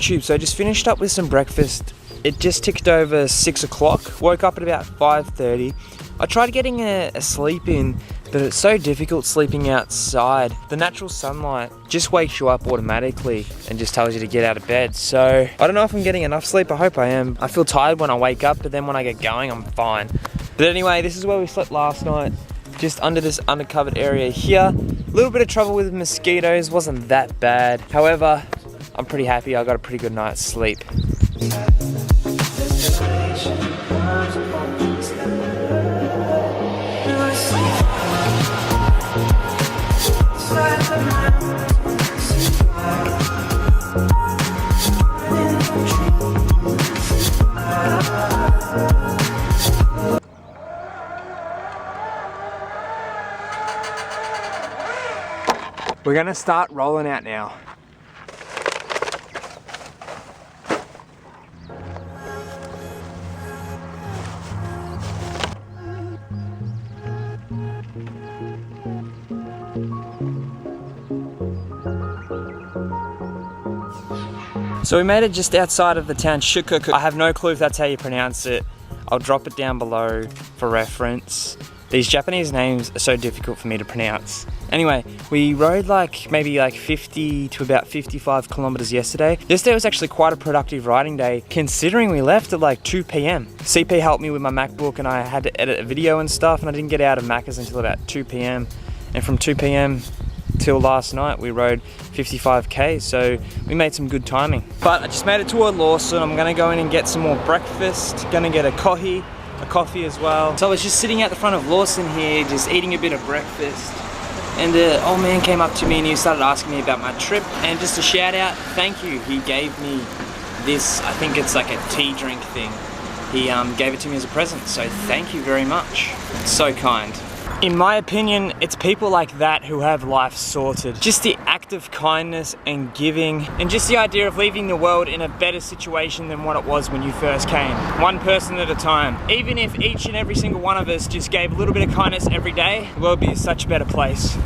YouTube. So I just finished up with some breakfast. It just ticked over 6 o'clock. Woke up at about 5:30. I tried getting a sleep in, but it's so difficult sleeping outside. The natural sunlight just wakes you up automatically and just tells you to get out of bed. So I don't know if I'm getting enough sleep. I hope I am. I feel tired when I wake up, but then when I get going, I'm fine. But anyway, this is where we slept last night. Just under this undercovered area here. A little bit of trouble with mosquitoes, wasn't that bad. However, I'm pretty happy I got a pretty good night's sleep. We're gonna start rolling out now. So we made it just outside of the town Shikoku. I have no clue if that's how you pronounce it. I'll drop it down below for reference. These Japanese names are so difficult for me to pronounce. Anyway, we rode maybe 50 to about 55 kilometers yesterday. Yesterday was actually quite a productive riding day, considering we left at 2 p.m. CP helped me with my MacBook and I had to edit a video and stuff, and I didn't get out of Macca's until about 2 p.m. And from 2 p.m. till last night we rode 55k, so we made some good timing. But I just made it toward Lawson. I'm gonna go in and get some more breakfast, gonna get a coffee as well. So I was just sitting at the front of Lawson here, just eating a bit of breakfast, and the old man came up to me and he started asking me about my trip. And just a shout out, thank you. He gave me this, I think it's like a tea drink thing. He gave it to me as a present, so thank you very much. So kind. In my opinion, it's people like that who have life sorted. Just the act of kindness and giving, and just the idea of leaving the world in a better situation than what it was when you first came. One person at a time. Even if each and every single one of us just gave a little bit of kindness every day, the world would be such a better place.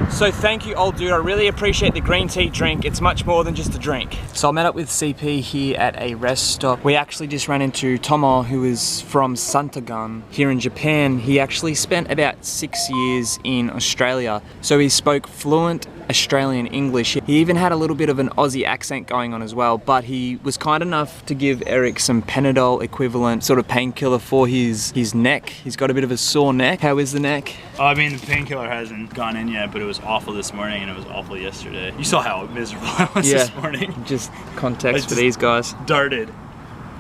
So thank you, old dude. I really appreciate the green tea drink. It's much more than just a drink. So I met up with CP here at a rest stop. We actually just ran into Tomo, who is from Santagan here in Japan. He actually spent about 6 years in Australia. So he spoke fluent Australian English. He even had a little bit of an Aussie accent going on as well, but he was kind enough to give Eric some Panadol equivalent sort of painkiller for his neck. He's got a bit of a sore neck. How is the neck? I mean, the painkiller hasn't gone in yet, but it was awful this morning and it was awful yesterday. You saw how miserable I was this morning. Just context for these guys. Darted.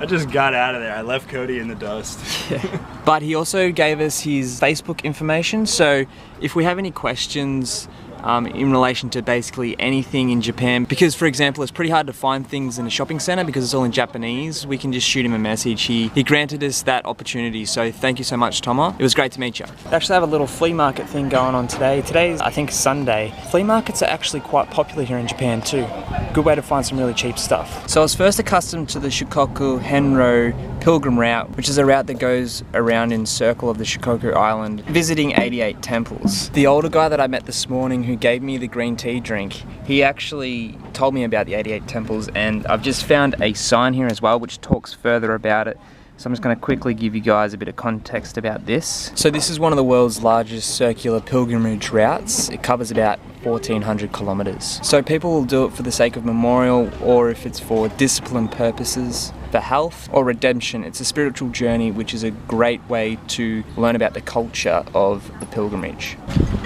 I just got out of there. I left Cody in the dust. Yeah. But he also gave us his Facebook information, so if we have any questions in relation to basically anything in Japan, because for example it's pretty hard to find things in a shopping center because it's all in Japanese, we can just shoot him a message. He granted us that opportunity, so thank you so much, Tomo. It was great to meet you. They actually have a little flea market thing going on today. Today's, I think, Sunday. Flea markets are actually quite popular here in Japan too. Good way to find some really cheap stuff. So I was first accustomed to the Shikoku Henro pilgrim route, which is a route that goes around in circle of the Shikoku Island, visiting 88 temples. The older guy that I met this morning who gave me the green tea drink, he actually told me about the 88 temples, and I've just found a sign here as well which talks further about it. So I'm just going to quickly give you guys a bit of context about this. So this is one of the world's largest circular pilgrimage routes. It covers about 1,400 kilometers. So people will do it for the sake of memorial, or if it's for discipline purposes, for health or redemption. It's a spiritual journey, which is a great way to learn about the culture of the pilgrimage.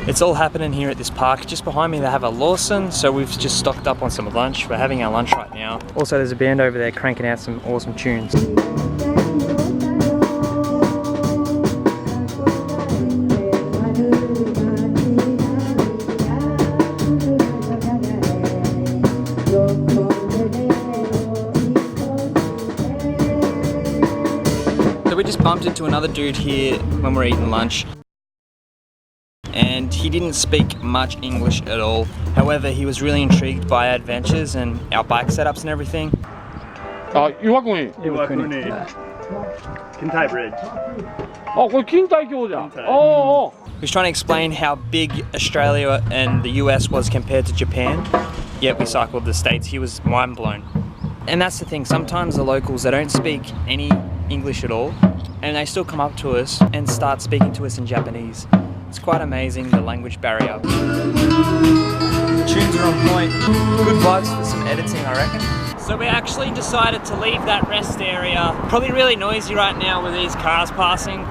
It's all happening here at this park. Just behind me they have a Lawson, so we've just stocked up on some lunch. We're having our lunch right now. Also there's a band over there cranking out some awesome tunes. So we just bumped into another dude here when we're eating lunch, and he didn't speak much English at all. However, he was really intrigued by our adventures and our bike setups and everything. Iwakuni. Kintai Bridge. He was trying to explain how big Australia and the US was compared to Japan. yet we cycled the States. He was mind blown. And that's the thing, sometimes the locals, they don't speak any English at all, and they still come up to us and start speaking to us in Japanese. It's quite amazing, the language barrier. The tunes are on point. Good vibes for some editing, I reckon. So we actually decided to leave that rest area. Probably really noisy right now with these cars passing,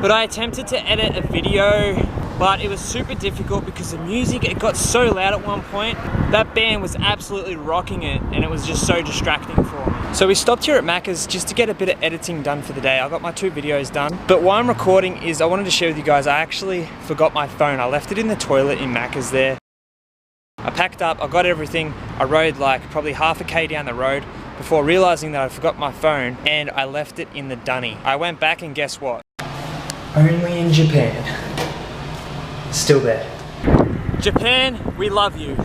but I attempted to edit a video, but it was super difficult because the music, it got so loud at one point. That band was absolutely rocking it, and it was just so distracting for me. So we stopped here at Macca's just to get a bit of editing done for the day. I got my 2 videos done, but why I'm recording is I wanted to share with you guys, I actually forgot my phone. I left it in the toilet in Macca's there. I packed up, I got everything. I rode like probably half a K down the road before realizing that I forgot my phone, and I left it in the dunny. I went back and guess what? Only in Japan. Still there. Japan, we love you.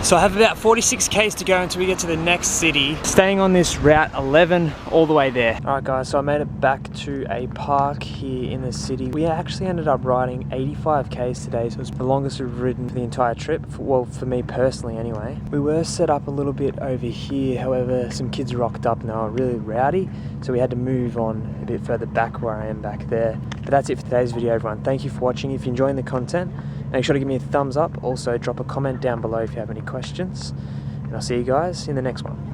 So I have about 46 Ks to go until we get to the next city. Staying on this Route 11 all the way there. All right guys, so I made it back to a park here in the city. We actually ended up riding 85 Ks today, so it's the longest we've ridden for the entire trip. Well, for me personally anyway. We were set up a little bit over here, however, some kids rocked up and they were really rowdy, so we had to move on a bit further back where I am back there. But that's it for today's video, everyone. Thank you for watching. If you're enjoying the content, make sure to give me a thumbs up. Also, drop a comment down below if you have any questions. And I'll see you guys in the next one.